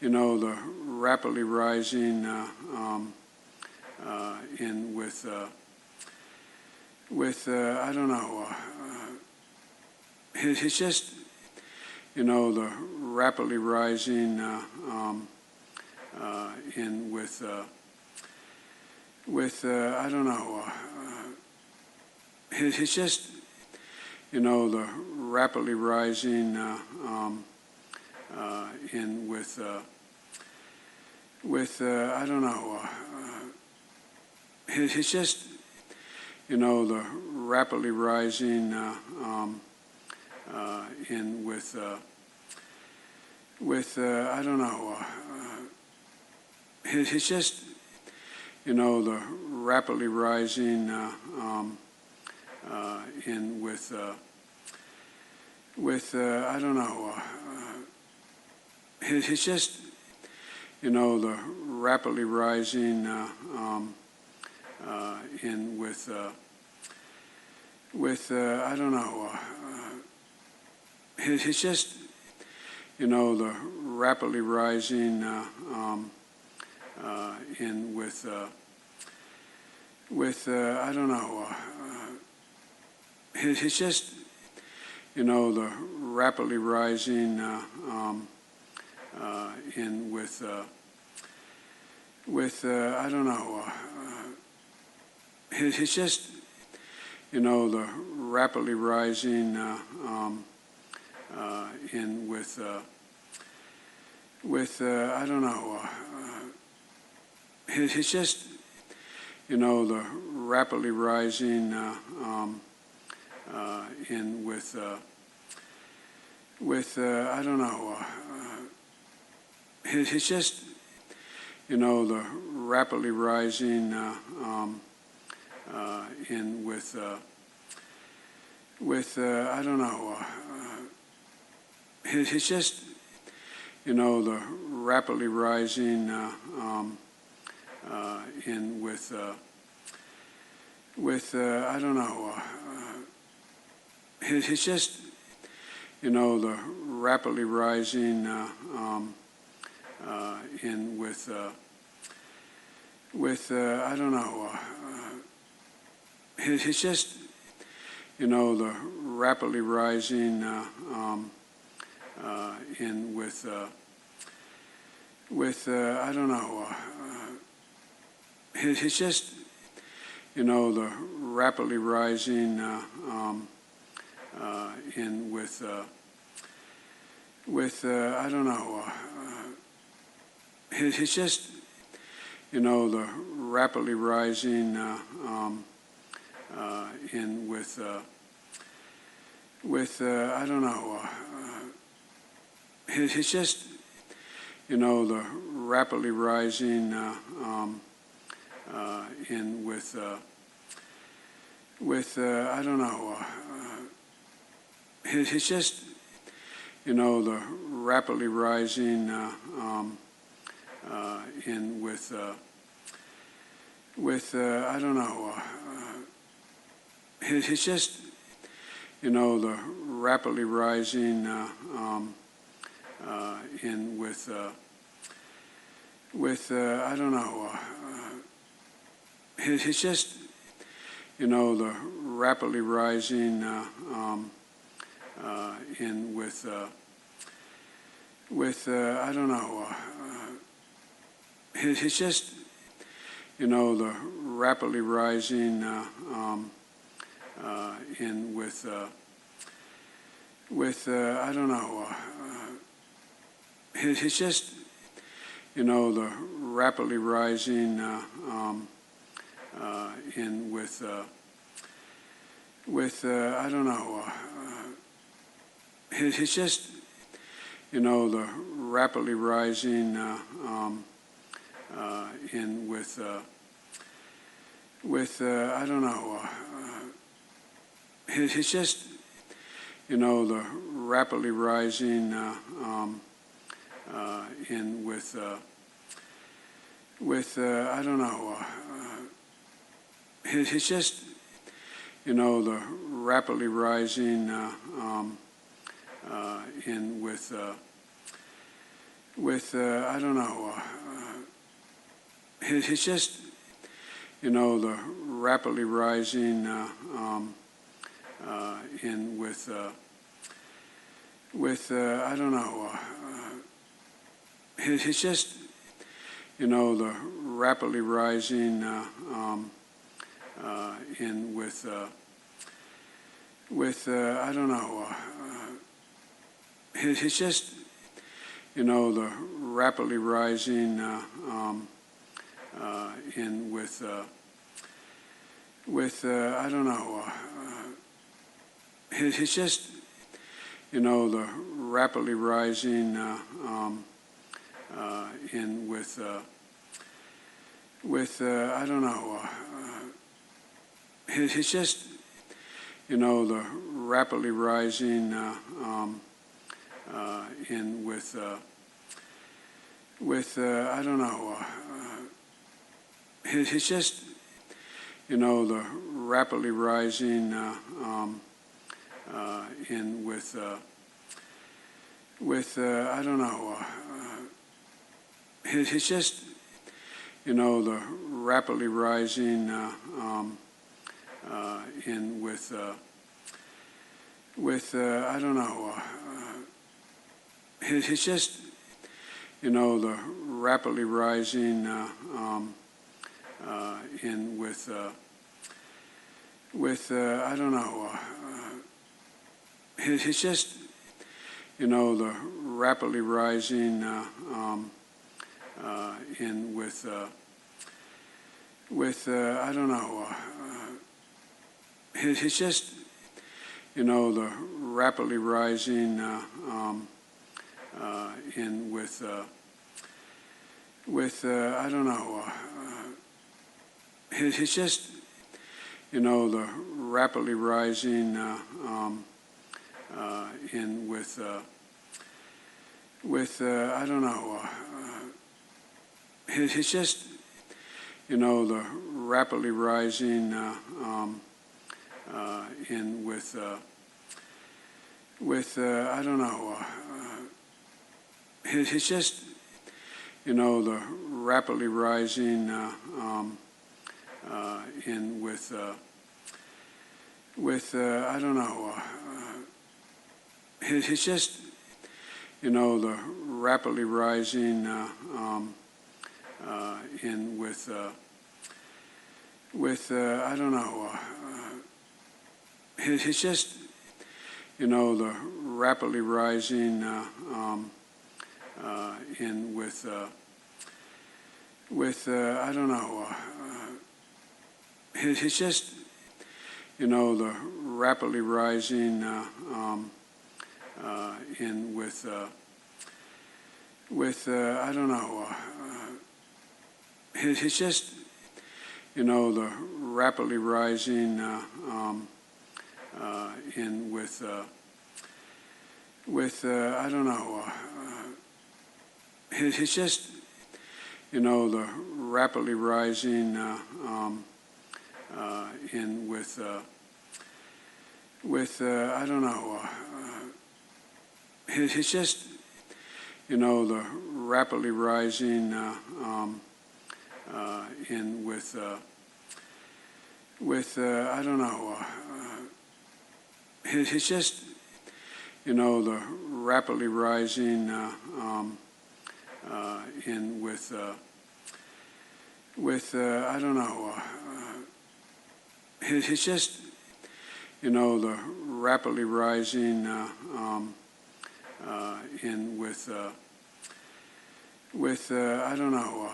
the rapidly rising in with I don't know. It's just the rapidly rising in I don't know. It's just the rapidly rising in I don't know. It's just the rapidly rising in I don't know. It's just the rapidly rising in I don't know. It's just the rapidly rising in I don't know. It's just the rapidly rising in I don't know. It's just the rapidly rising in I don't know. It's just the rapidly rising in I don't know. It's just the rapidly rising in I don't know. It's just the rapidly rising in I don't know. It's just the rapidly rising in I don't know. It's just the rapidly rising in I don't know. It's just the rapidly rising in I don't know. It's just the rapidly rising in I don't know. It's just the rapidly rising in I don't know. It's just the rapidly rising in I don't know. It's just the rapidly rising in I don't know. It's just the rapidly rising in I don't know. It's just the rapidly rising in I don't know. It's just the rapidly rising in I don't know. It's just the rapidly rising in I don't know. It's just the rapidly rising in I don't know. It's just the rapidly rising in I don't know. It's just the rapidly rising in I don't know, it's just, you know, the rapidly rising, in I don't know, it's just, you know, the rapidly rising, in I don't know, it's just, you know, the rapidly rising, in I don't know, it's just, you know, the rapidly rising, in I don't know, it's just, you know, the rapidly rising, in I don't know, it's just, you know, the rapidly rising, in I don't know, it's just, you know, the rapidly rising, in I don't know, it's just, you know, the rapidly rising, in I don't know, it's just, you know, the rapidly rising, in I don't know, it's just, you know, the rapidly rising, in I don't know, it's just, you know, the rapidly rising, in I don't know, it's just, you know, the rapidly rising, in I don't know, it's just, you know, the rapidly rising, in I don't know, it's just, you know, the rapidly rising, in I don't know, it's just, you know, the rapidly rising, in I don't know, it's just, you know, the rapidly rising, in I don't know, it's just, you know, the rapidly rising, in I don't know, it's just, you know, the rapidly rising, in I don't know, it's just, you know, the rapidly rising, in I don't know, it's just, you know, the rapidly rising, in I don't know, it's just, you know, the rapidly rising, in I don't know,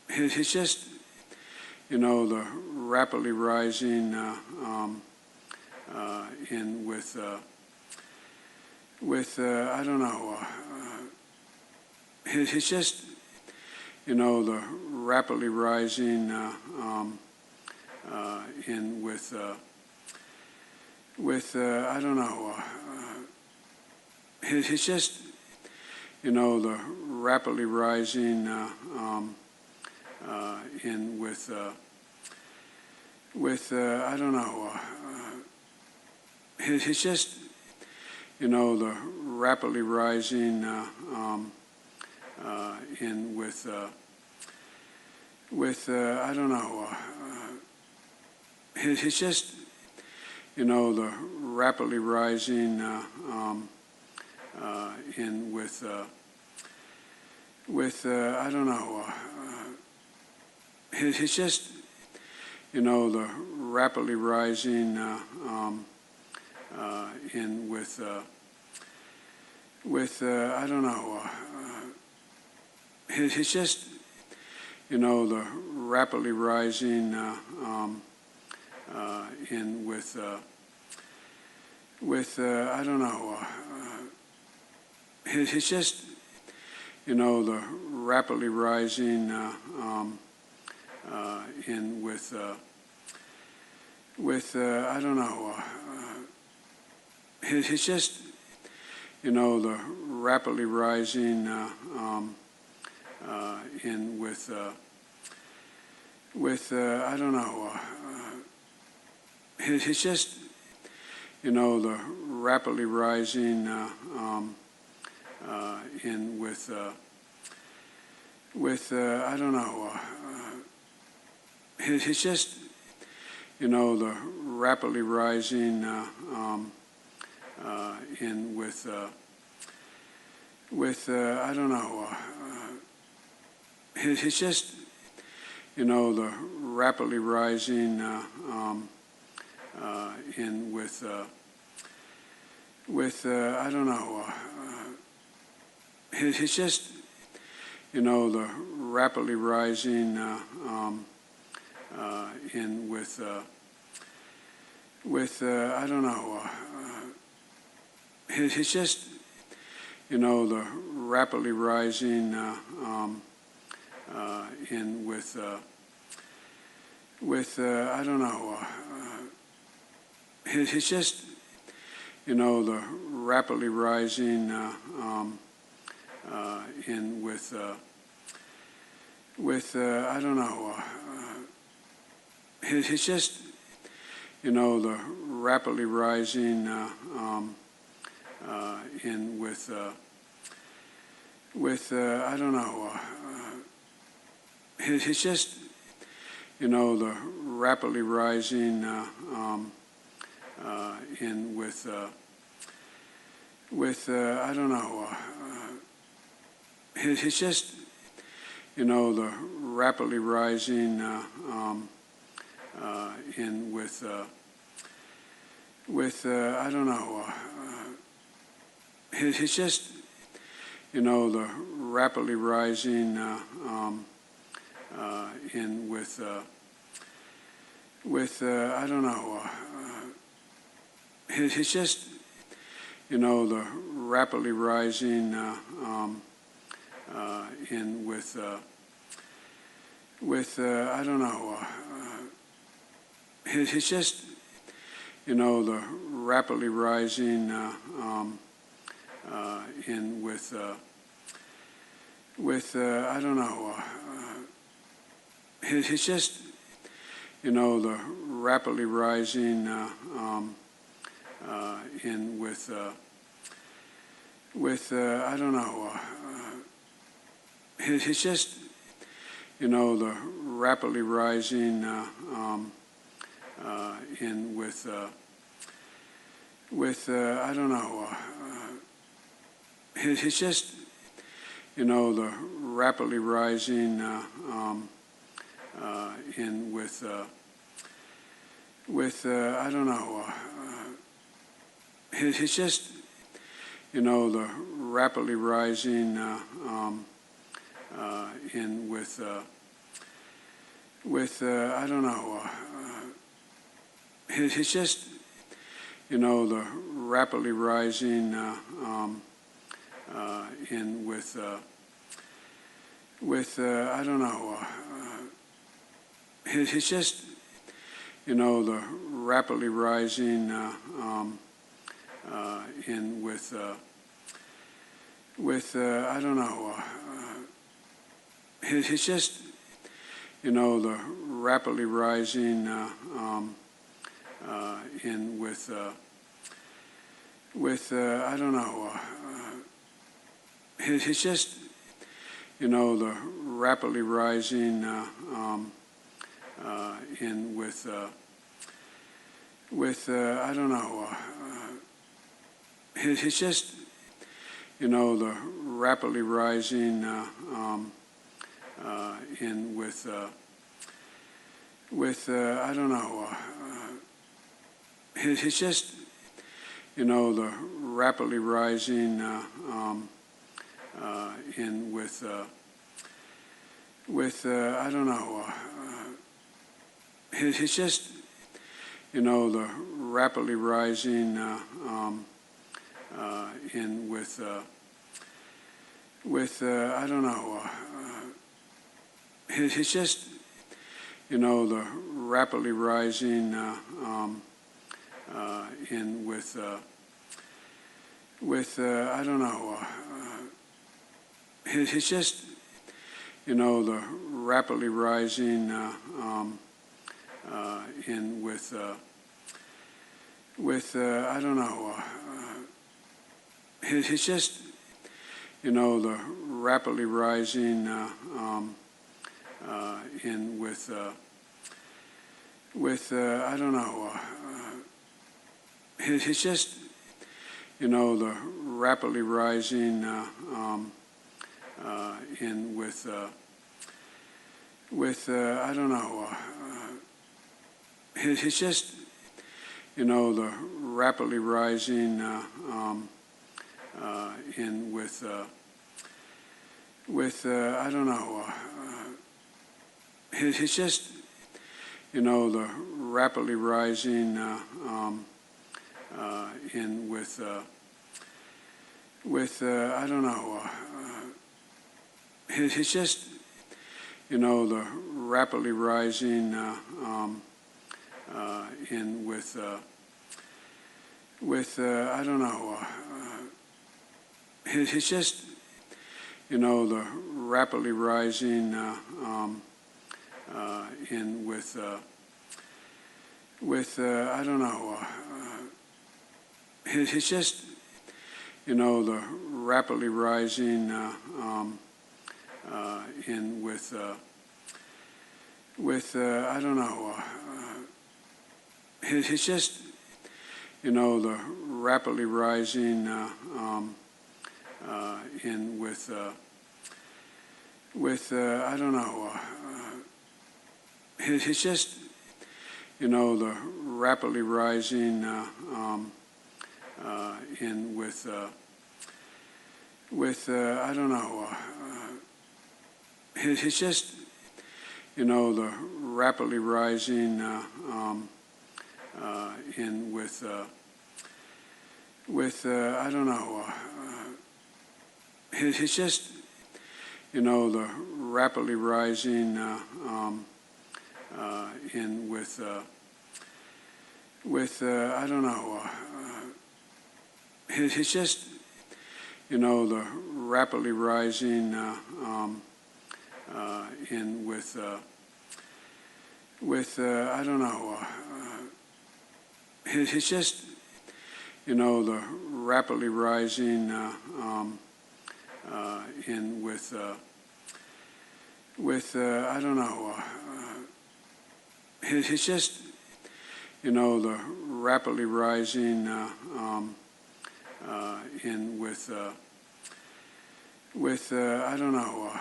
it's just, you know, the rapidly rising, in I don't know, it's just, you know, the rapidly rising, in I don't know, it's just, you know, the rapidly rising, in I don't know, it's just, you know, the rapidly rising in with I don't know. It's just, the rapidly rising in I don't know. It's just, the rapidly rising in I don't know. It's just, the rapidly rising in I don't know. It's just, the rapidly rising in I don't know. It's just, the rapidly rising in I don't know. It's just, the rapidly rising in I don't know. It's just, the rapidly rising in I don't know. It's just, the rapidly rising in I don't know. It's just, the rapidly rising in I don't know. It's just, the rapidly rising in I don't know. It's just, the rapidly rising in I don't know. It's just, the rapidly rising in I don't know. It's just, the rapidly rising in I don't know. It's just, the rapidly rising in I don't know. It's just, the rapidly rising in I don't know. It's just, the rapidly rising in I don't know. It's just, the rapidly rising in I don't know. It's just, the rapidly rising in I don't know. It's just, the rapidly rising in I don't know. It's just, the rapidly rising in I don't know. It's just, the rapidly rising in I don't know. It's just, the rapidly rising in I don't know. It's just, the rapidly rising in I don't know. It's just, the rapidly rising in I don't know. it's just, the rapidly rising, in I don't know, it's just, the rapidly rising, in I don't know, it's just, the rapidly rising, in I don't know, it's just, the rapidly rising, in I don't know, it's just, the rapidly rising, in I don't know, it's just, the rapidly rising, in I don't know, it's just, the rapidly rising, in I don't know, it's just, the rapidly rising, in I don't know, it's just, the rapidly rising, in I don't know, it's just, the rapidly rising, in I don't know, it's just, the rapidly rising, in I don't know, it's just, the rapidly rising, in I don't know, it's just, the rapidly rising, in I don't know, it's just, the rapidly rising, in I don't know, it's just, the rapidly rising, in I don't know, it's just, the rapidly rising, in I don't know, it's just, the rapidly rising, in I don't know, it's just, the rapidly rising, in I don't know, it's just, the rapidly rising, in I don't know, it's just, the rapidly rising, in I don't know,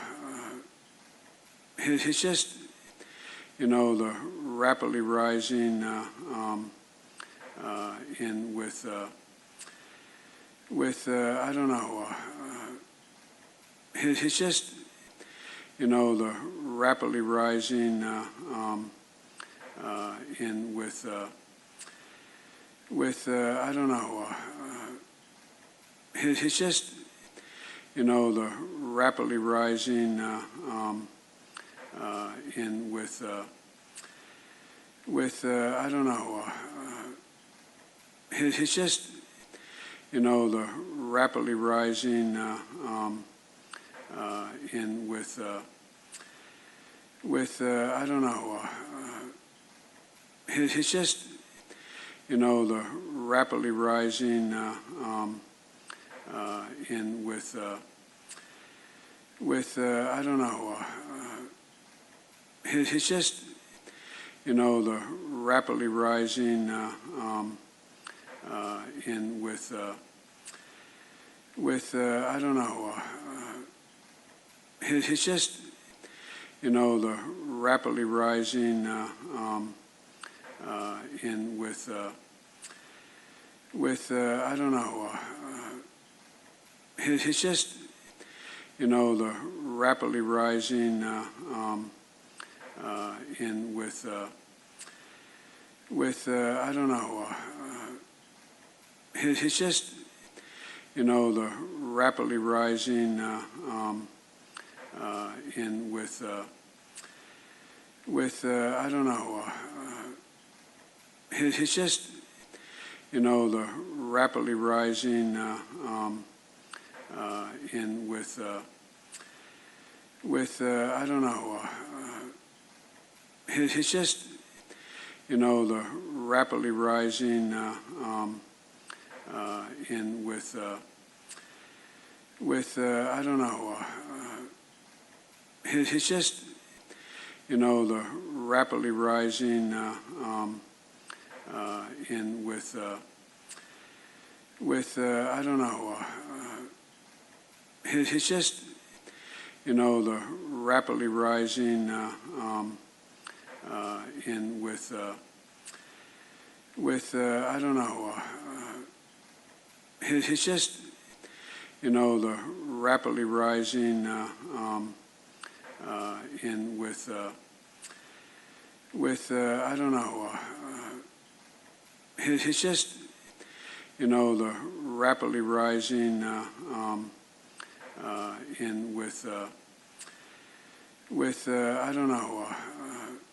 it's just, the rapidly rising, in I don't know, it's just, the rapidly rising, in I don't know, it's just, the rapidly rising, in I don't know, it's just, the rapidly rising, in I don't know, it's just, the rapidly rising, in I don't know, it's just, the rapidly rising, in I don't know, it's just, the rapidly rising, in I don't know, it's just, the rapidly rising, in I don't know, it's just, the rapidly rising, in I don't know, it's just, the rapidly rising, in I don't know, it's just, the rapidly rising, in I don't know, it's just, the rapidly rising, in I don't know, it's just, the rapidly rising, in I don't know, it's just, the rapidly rising, in I don't know, it's just, the rapidly rising, in I don't know, it's just, the rapidly rising, in I don't know, it's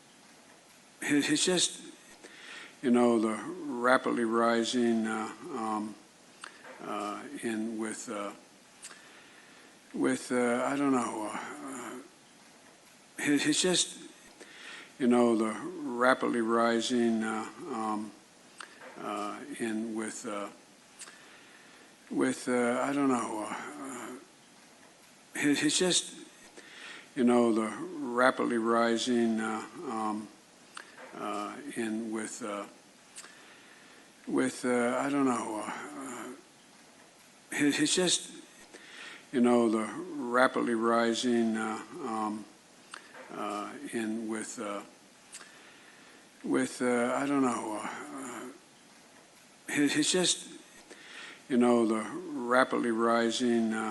just, the rapidly rising, in I don't know, it's just, the rapidly rising, in I don't know, it's just, the rapidly rising, in I don't know, it's just, the rapidly rising, in I don't know, it's just, the rapidly rising, in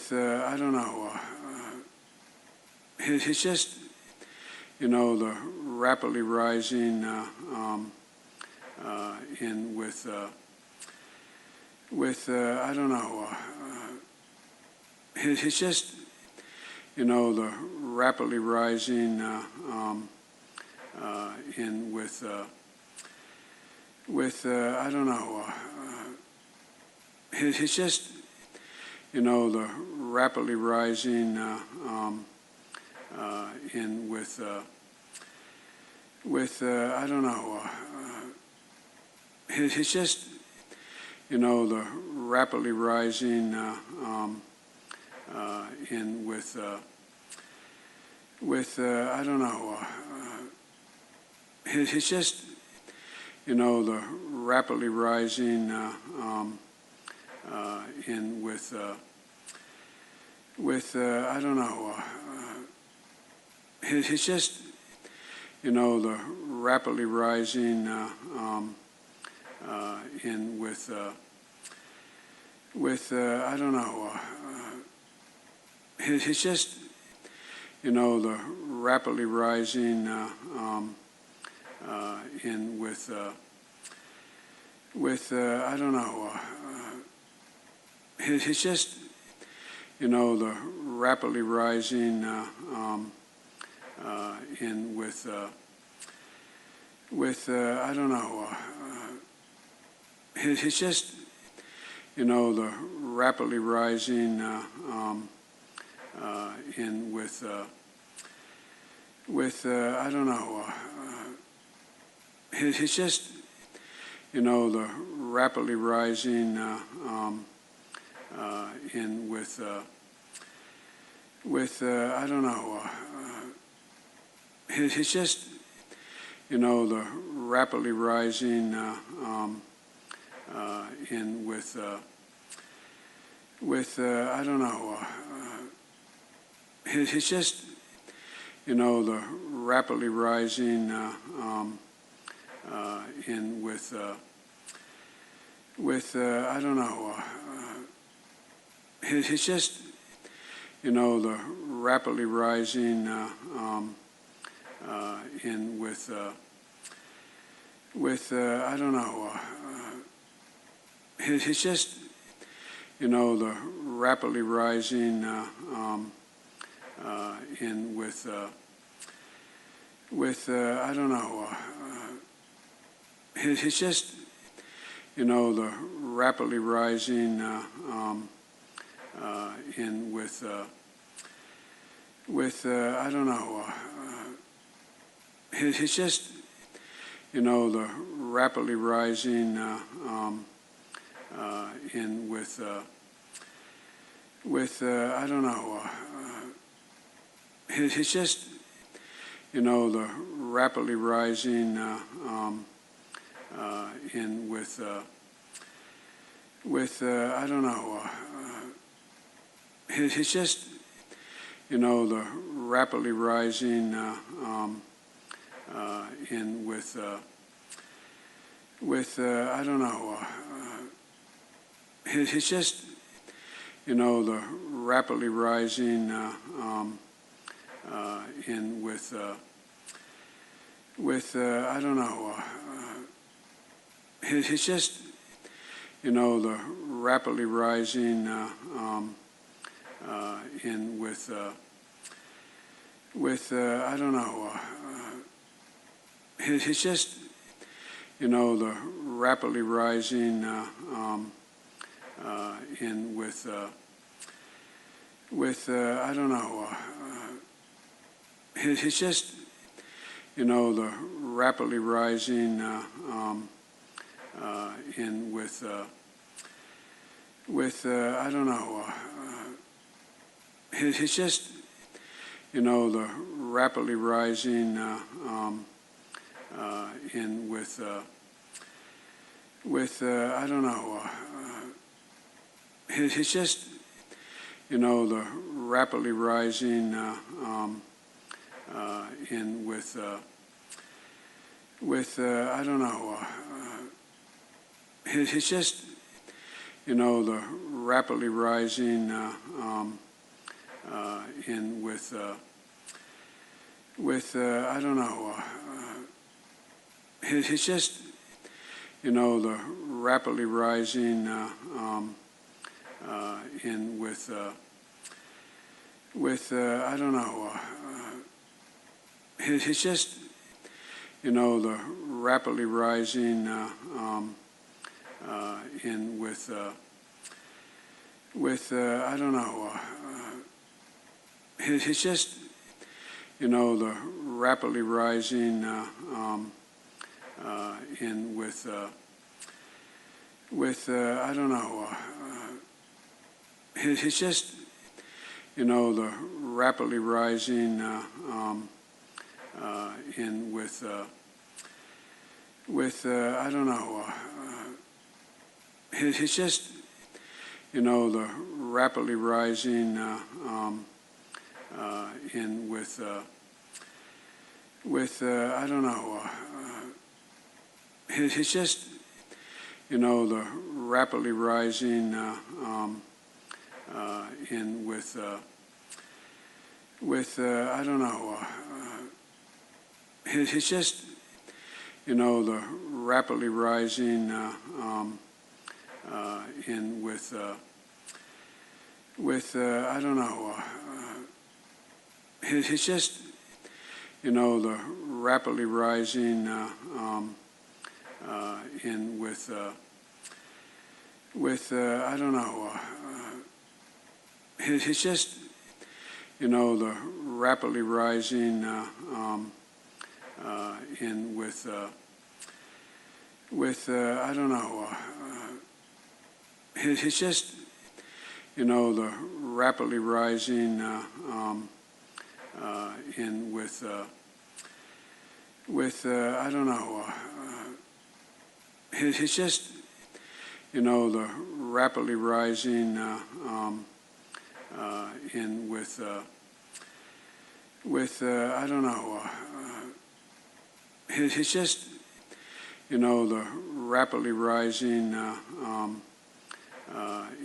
I don't know, it's just, the rapidly rising, in I don't know, it's just, the rapidly rising, in I don't know, it's just, the rapidly rising, in I don't know, it's just, the rapidly rising, in I don't know, it's just, the rapidly rising, in I don't know, it's just, the rapidly rising, in I don't know, it's just, the rapidly rising, in I don't know, it's just, the rapidly rising, in I don't know, it's just, the rapidly rising in with I don't know. It's just, the rapidly rising in with I don't know. It's just, the rapidly rising in with I don't know. It's just, the rapidly rising in with I don't know. It's just, the rapidly rising in with I don't know. It's just, the rapidly rising in with I don't know. It's just, the rapidly rising in with I don't know. It's just, the rapidly rising in with I don't know. It's just, the rapidly rising in with I don't know. It's just, the rapidly rising in with I don't know. It's just, the rapidly rising in with I don't know. It's just, the rapidly rising in with I don't know. It's just, the rapidly rising in with I don't know. It's just, the rapidly rising in with I don't know. It's just, the rapidly rising in with I don't know. It's just, the rapidly rising in with I don't know. It's just, the rapidly rising in with I don't know. It's just, the rapidly rising in with I don't know. It's just, the rapidly rising in with I don't know. It's just, the rapidly rising in with I don't know. It's just, the rapidly rising in with I don't know. It's just, the rapidly rising in with I don't know. It's just, the rapidly rising in with I don't know. It's just, the rapidly rising in with I don't know. It's just, the rapidly rising in I don't know, it's just, you know, the rapidly rising, in I don't know, it's just, you know, the rapidly rising, in I don't know, it's just, you know, the rapidly rising,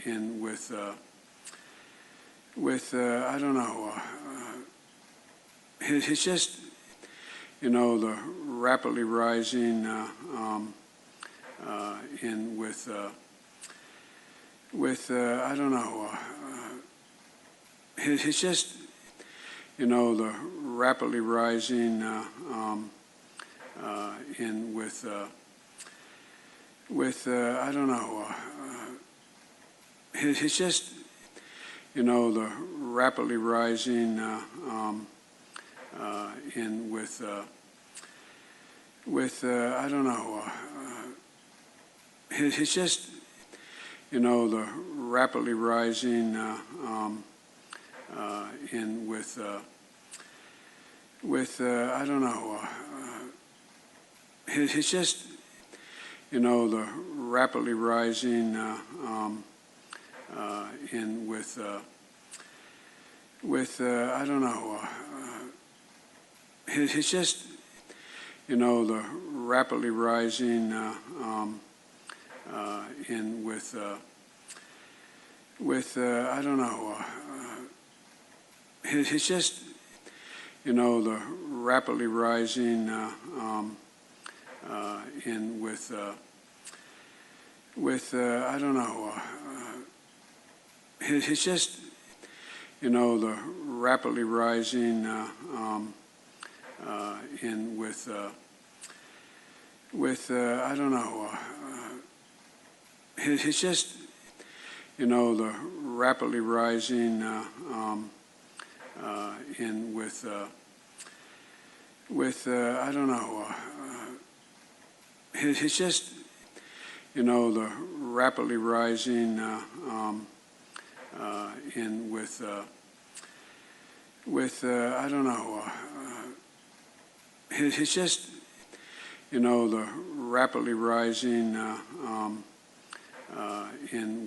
in I don't know, it's just, you know, the rapidly rising, in I don't know, it's just, you know, the rapidly rising, in I don't know, it's just, you know, the rapidly rising, in I don't know, it's just, you know, the rapidly rising, in I don't know, it's just, you know, the rapidly rising, in I don't know, it's just, you know, the rapidly rising, in I don't know, it's just, you know, the rapidly rising, in I don't know, it's just, you know, the rapidly rising, in I don't know, it's just, you know, the rapidly rising, in I don't know, it's just, you know, the rapidly rising, in I don't know, it's just, you know, the rapidly rising, in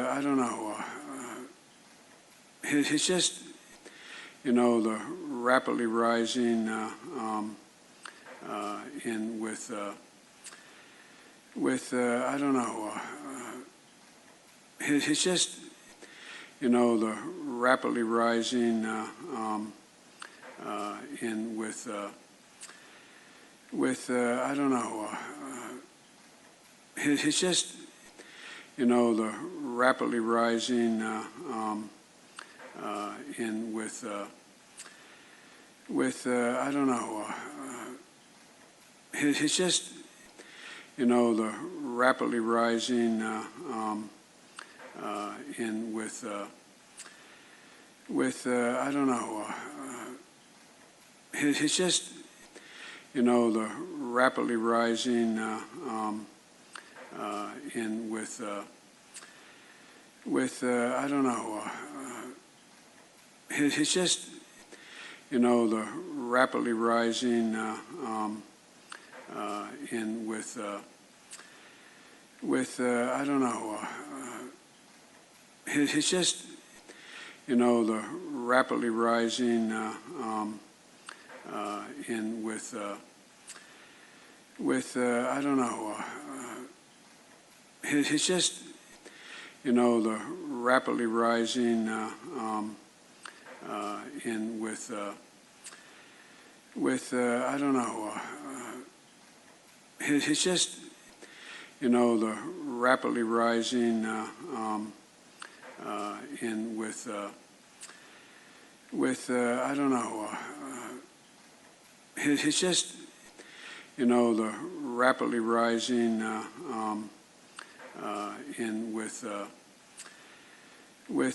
I don't know, it's just, you know, the rapidly rising, in I don't know, it's just, you know, the rapidly rising, in I don't know, it's just, you know, the rapidly rising, in I don't know, it's just, you know, the rapidly rising, in I don't know, it's just, you know, the rapidly rising, in I don't know, it's just, you know, the rapidly rising, in I don't know, it's just, you know, the rapidly rising, in I don't know, it's just, you know, the rapidly rising, in I don't know, it's just, you know, the rapidly rising, in I don't know, it's just, you know, the rapidly rising, in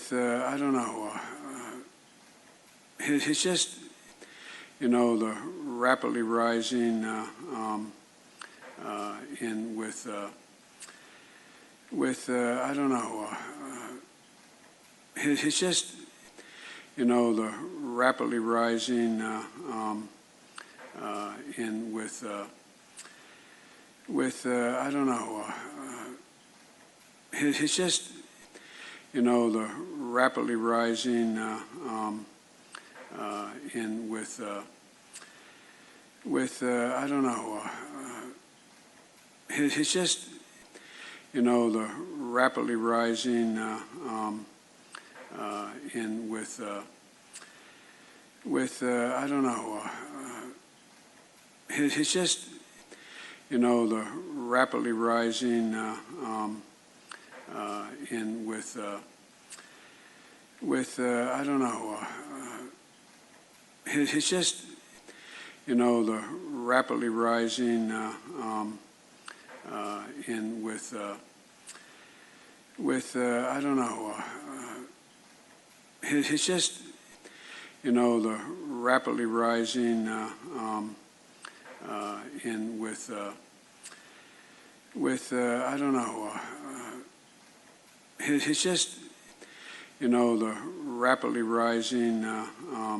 I don't know, it's just, the rapidly rising in with I don't know. It's just the rapidly rising in with I don't know. It's just the rapidly rising in with I don't know. It's just the rapidly rising in with I don't know. It's just the rapidly rising in with I don't know. It's just the rapidly rising in with I don't know. It's just the rapidly rising in with I don't know. It's just the rapidly rising in with I don't know. It's just the rapidly rising in with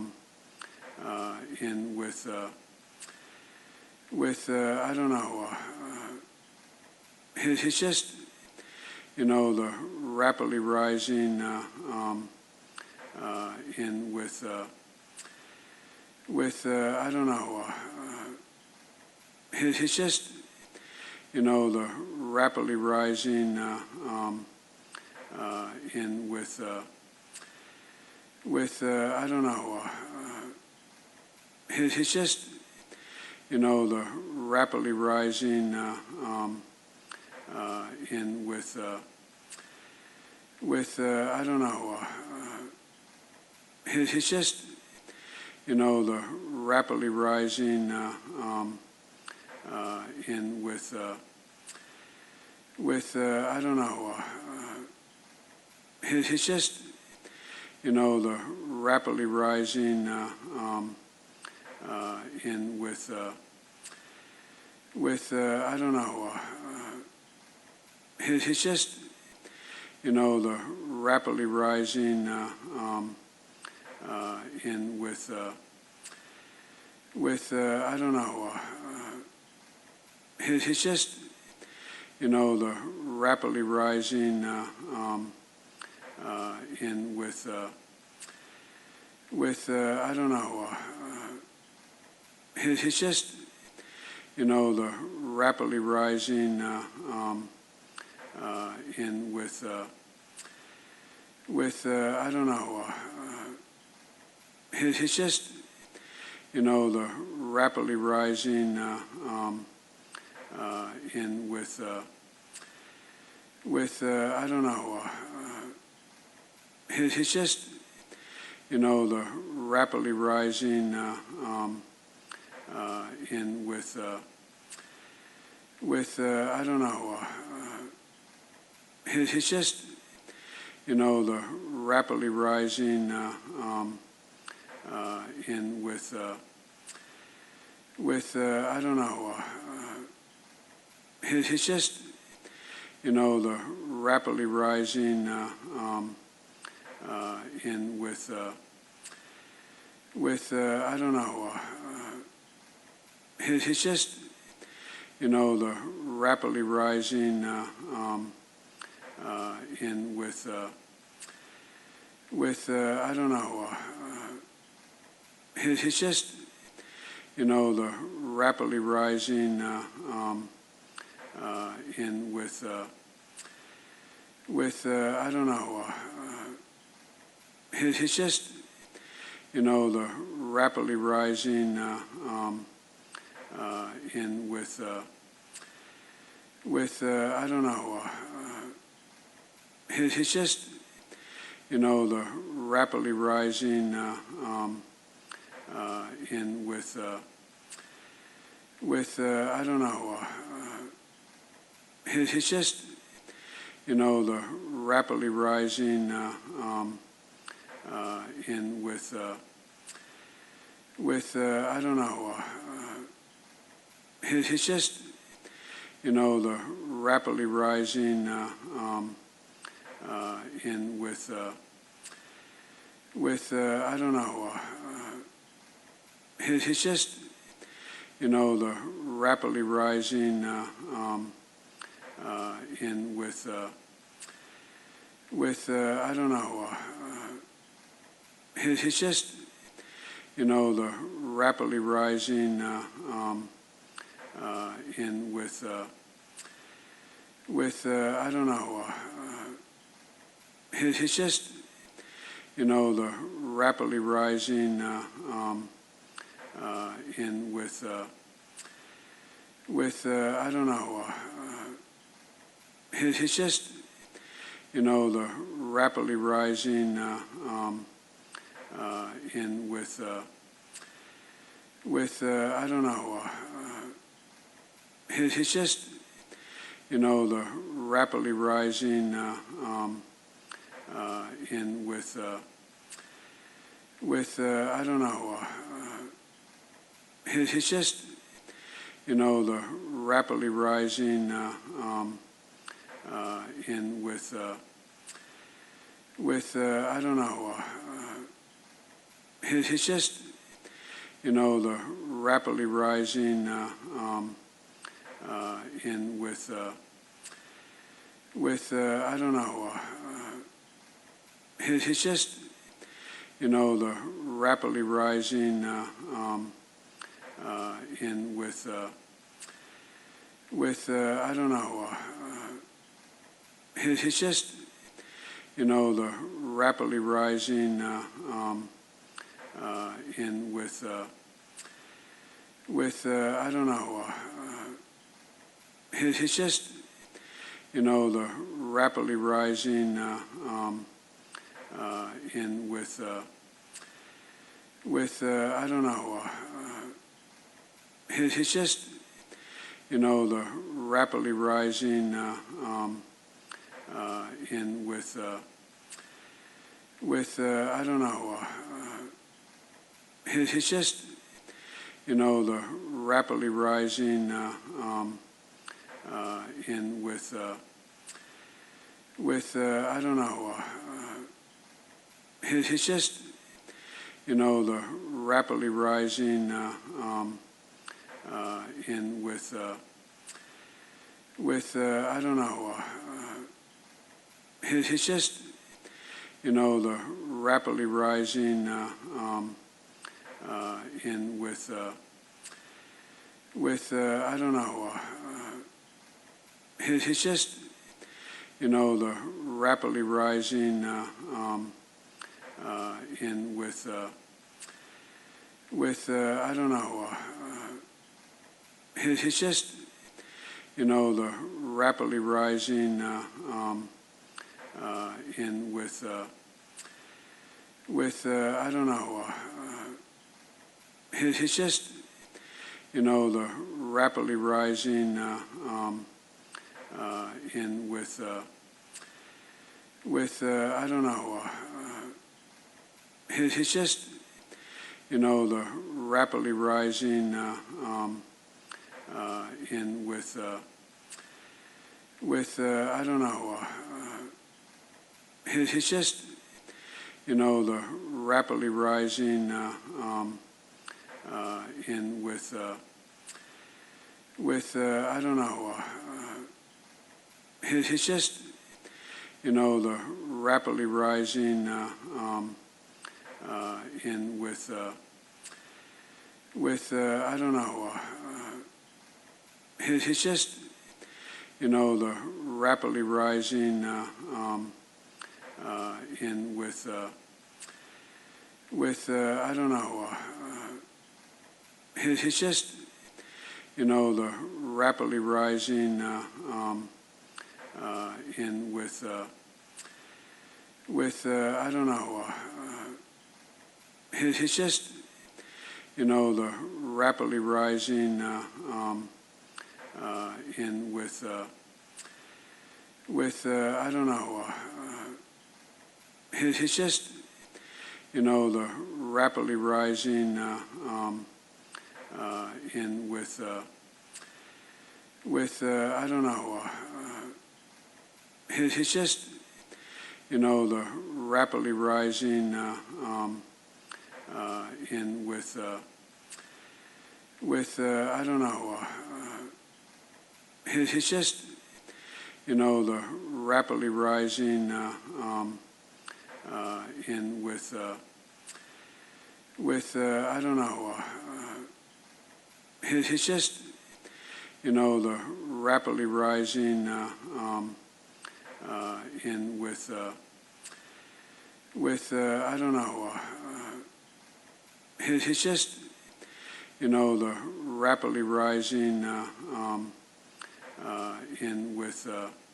I don't know. It's just the rapidly rising in with I don't know. It's just the rapidly rising in with I don't know. It's just the rapidly rising in with I don't know. It's just the rapidly rising in with I don't know. It's just the rapidly rising in with I don't know. It's just the rapidly rising in with I don't know. It's just the rapidly rising in with I don't know. It's just the rapidly rising in with I don't know. It's just the rapidly rising in with I don't know. It's just the rapidly rising in with I don't know. It's just the rapidly rising in with I don't know. It's just the rapidly rising in with I don't know. It's just the rapidly rising in with I don't know. It's just the rapidly rising in with I don't know. It's just the rapidly rising in with I don't know. It's just the rapidly rising in I don't know, it's just, the rapidly rising, in I don't know, it's just, the rapidly rising, in I don't know, it's just, the rapidly rising, in I don't know, it's just, the rapidly rising, in I don't know, it's just, the rapidly rising, in I don't know, it's just, the rapidly rising, in I don't know, it's just, the rapidly rising, in I don't know, it's just, the rapidly rising, in I don't know, it's just, the rapidly rising, in I don't know, it's just, the rapidly rising, in I don't know, it's just, the rapidly rising, in I don't know, it's just, the rapidly rising, in I don't know, it's just, the rapidly rising, in I don't know, it's just, the rapidly rising, in I don't know, it's just, the rapidly rising, in I don't know, it's just, the rapidly rising, in I don't know, it's just, the rapidly rising, in I don't know, it's just, the rapidly rising, in I don't know, it's just, the rapidly rising, in I don't know, it's just, the rapidly rising, in I don't know, it's just, the rapidly rising, in I don't know, it's just, the rapidly rising, in I don't know, it's just, the rapidly rising, in I don't know, it's just, the rapidly rising, in I don't know, it's just, the rapidly rising in with I don't know. It's just the rapidly rising in with I don't know. It's just the rapidly rising in with I don't know. It's just the rapidly rising in with I don't know. It's just the rapidly rising in with I don't know.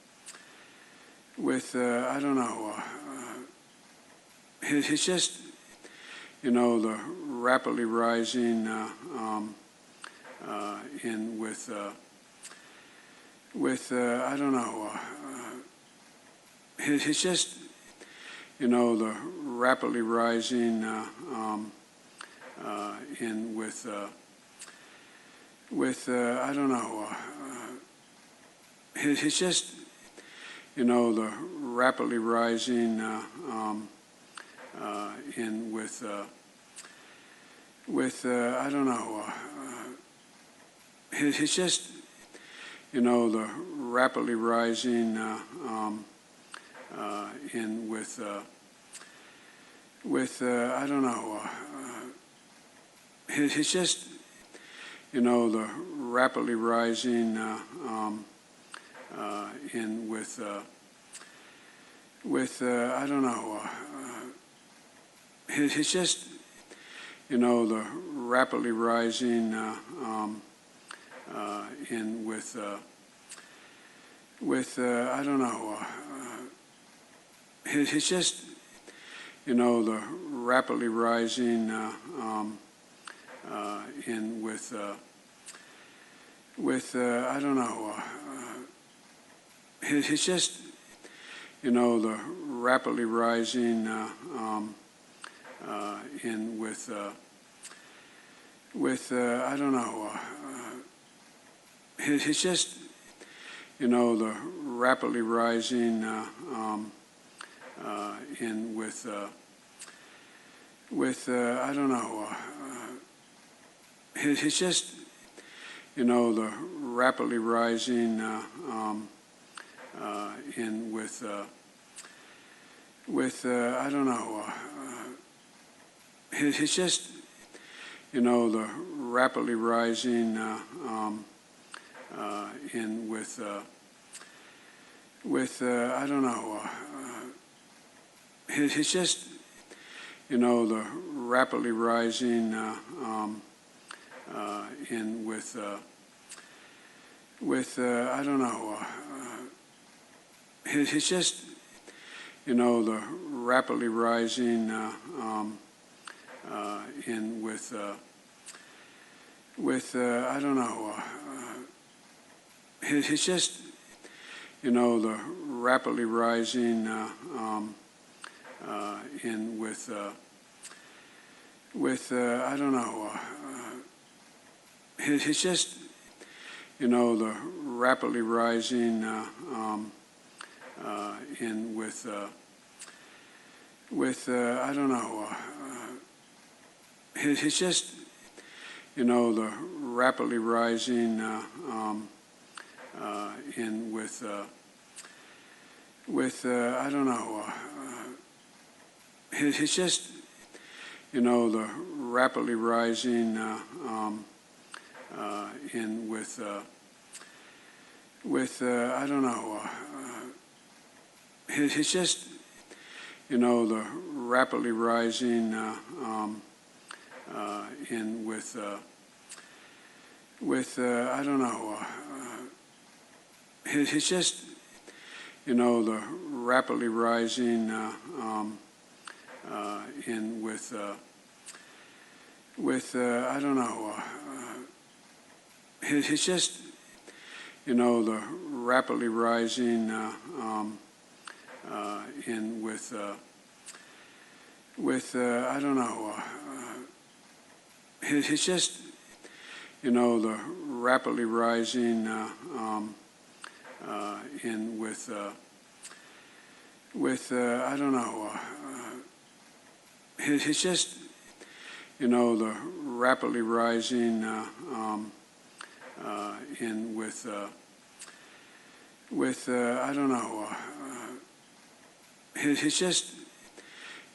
It's just the rapidly rising in with I don't know. It's just the rapidly rising in with I don't know. It's just the rapidly rising in with I don't know. It's just the rapidly rising in with I don't know. It's just the rapidly rising in with I don't know. It's just the rapidly rising in with I don't know. It's just the rapidly rising in with I don't know. It's just the rapidly rising in with I don't know. It's just the rapidly rising in with I don't know. It's just the rapidly rising in with I don't know. It's just the rapidly rising in with I don't know. It's just the rapidly rising in with I don't know. It's just the rapidly rising in with I don't know. It's just the rapidly rising in with I don't know. It's just the rapidly rising in with I don't know. It's just the rapidly rising in with I don't know. It's just the rapidly rising in with I don't know. It's just the rapidly rising in with I don't know. It's just the rapidly rising in with I don't know. It's just the rapidly rising in with I don't know, it's just, you know, the rapidly rising, in I don't know, it's just, you know, the rapidly rising, in I don't know, it's just,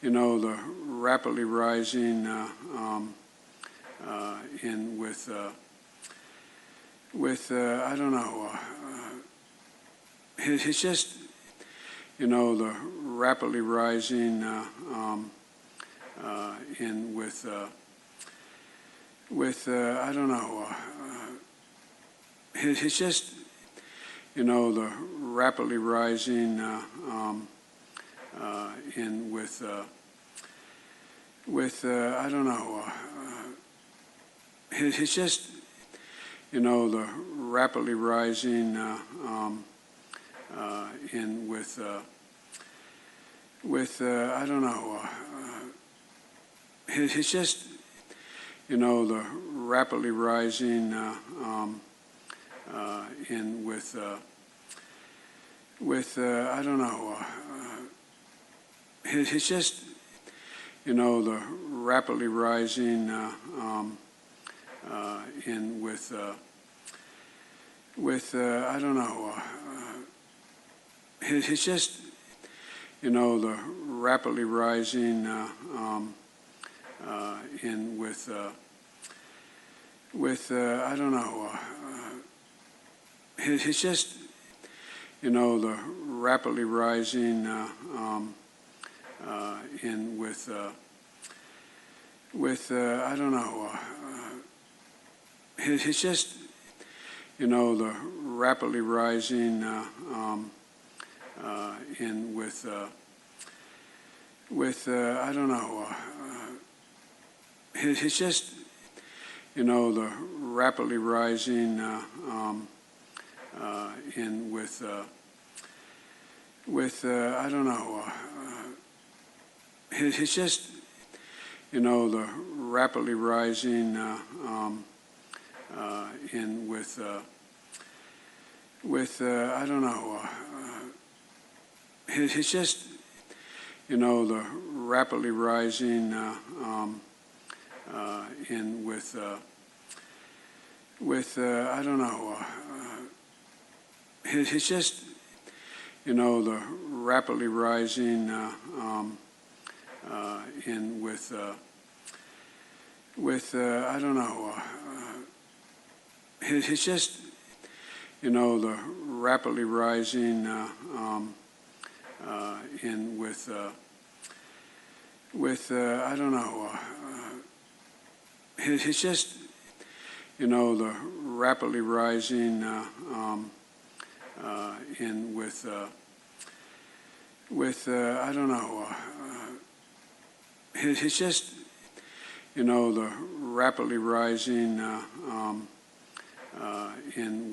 you know, the rapidly rising, in I don't know, it's just, you know, the rapidly rising, in I don't know, it's just, you know, the rapidly rising, in I don't know, it's just, you know, the rapidly rising, in I don't know, it's just, you know, the rapidly rising, in I don't know, it's just, you know, the rapidly rising, in I don't know, it's just, you know, the rapidly rising, in I don't know, it's just, you know, the rapidly rising, in I don't know, it's just, you know, the rapidly rising, in I don't know, it's just, you know, the rapidly rising, in I don't know, it's just, you know, the rapidly rising, in I don't know, it's just, you know, the rapidly rising, in I don't know, it's just, you know, the rapidly rising, in I don't know, it's just, you know, the rapidly rising, in I don't know, it's just, you know, the rapidly rising, in I don't know, it's just, you know, the rapidly rising, in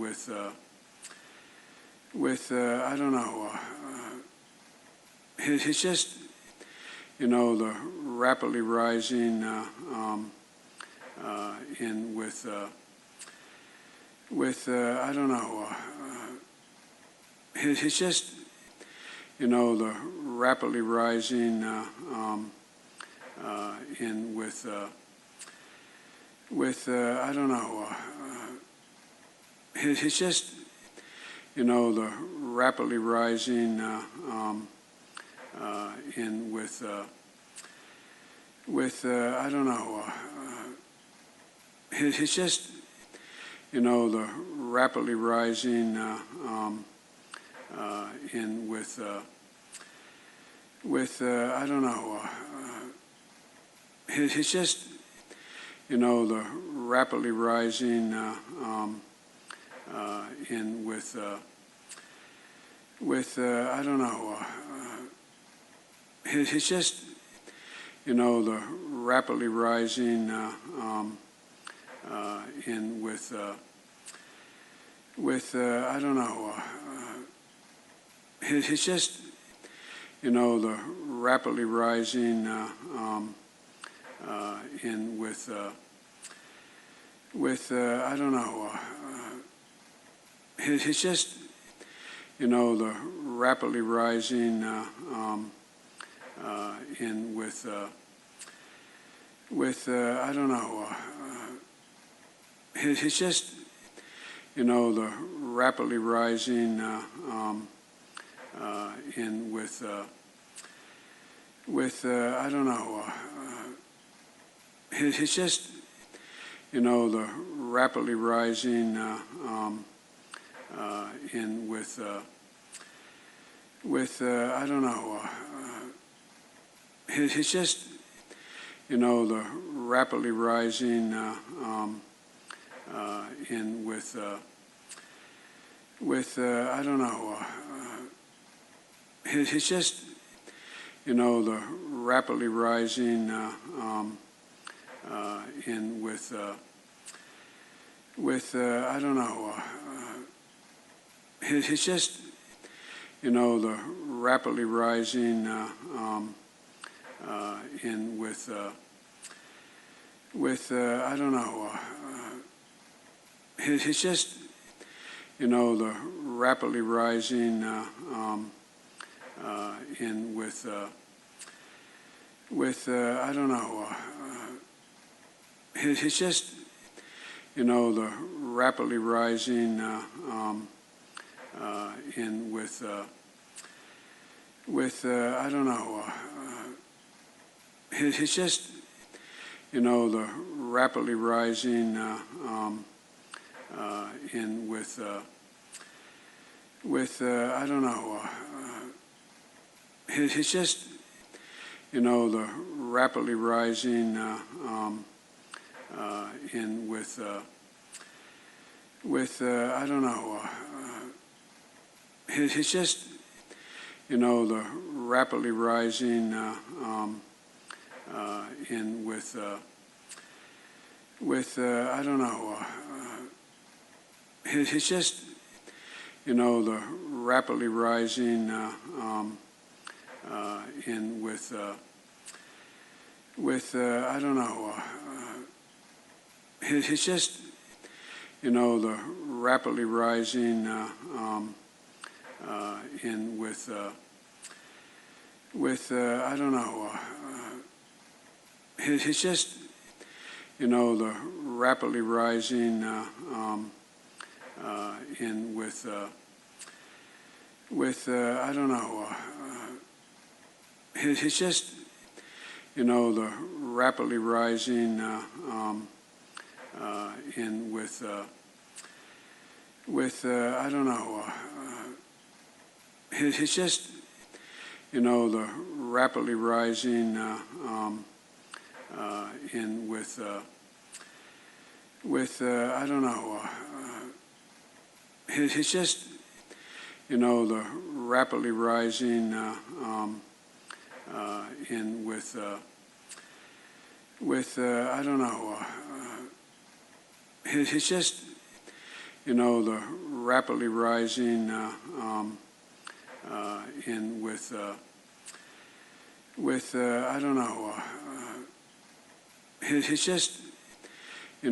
I don't know, it's just, you know, the rapidly rising, in I don't know, it's just, you know, the rapidly rising, in I don't know, it's just, you know, the rapidly rising, in I don't know, it's just, you know, the rapidly rising, in I don't know, it's just, you know, the rapidly rising, in I don't know, it's just, you know, the rapidly rising, in I don't know, it's just, the rapidly rising in with I don't know. It's just the rapidly rising in with I don't know. It's just the rapidly rising in with I don't know. It's just the rapidly rising in with I don't know. It's just the rapidly rising in with I don't know. It's just the rapidly rising in with I don't know. It's just the rapidly rising in with I don't know. It's just the rapidly rising in with I don't know. It's just the rapidly rising in with I don't know. It's just the rapidly rising in with I don't know. It's just the rapidly rising in with I don't know. It's just the rapidly rising in with I don't know. It's just the rapidly rising in with I don't know. It's just the rapidly rising in with I don't know. It's just the rapidly rising in with I don't know. It's just the rapidly rising in with I don't know. It's just the rapidly rising in with I don't know. It's just the rapidly rising in with I don't know. It's just the rapidly rising in with I don't know. It's just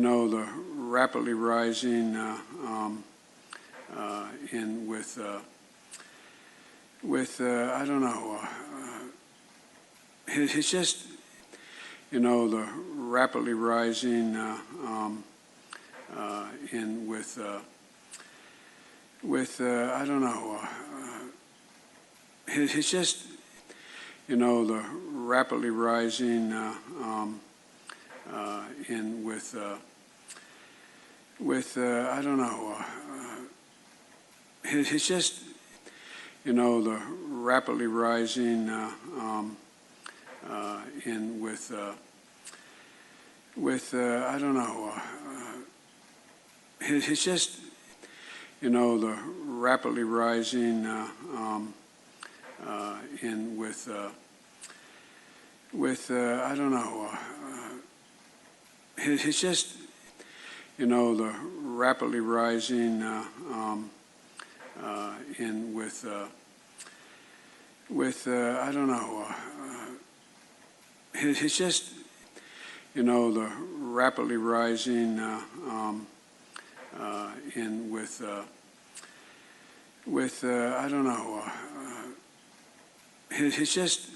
the rapidly rising in with I don't know. It's just the rapidly rising in with I don't know. It's just the rapidly rising in with I don't know. It's just the rapidly rising in with I don't know. It's just the rapidly rising in with I don't know. It's just the rapidly rising in with with I don't know, it's just, you know, the rapidly rising in with I don't know, it's just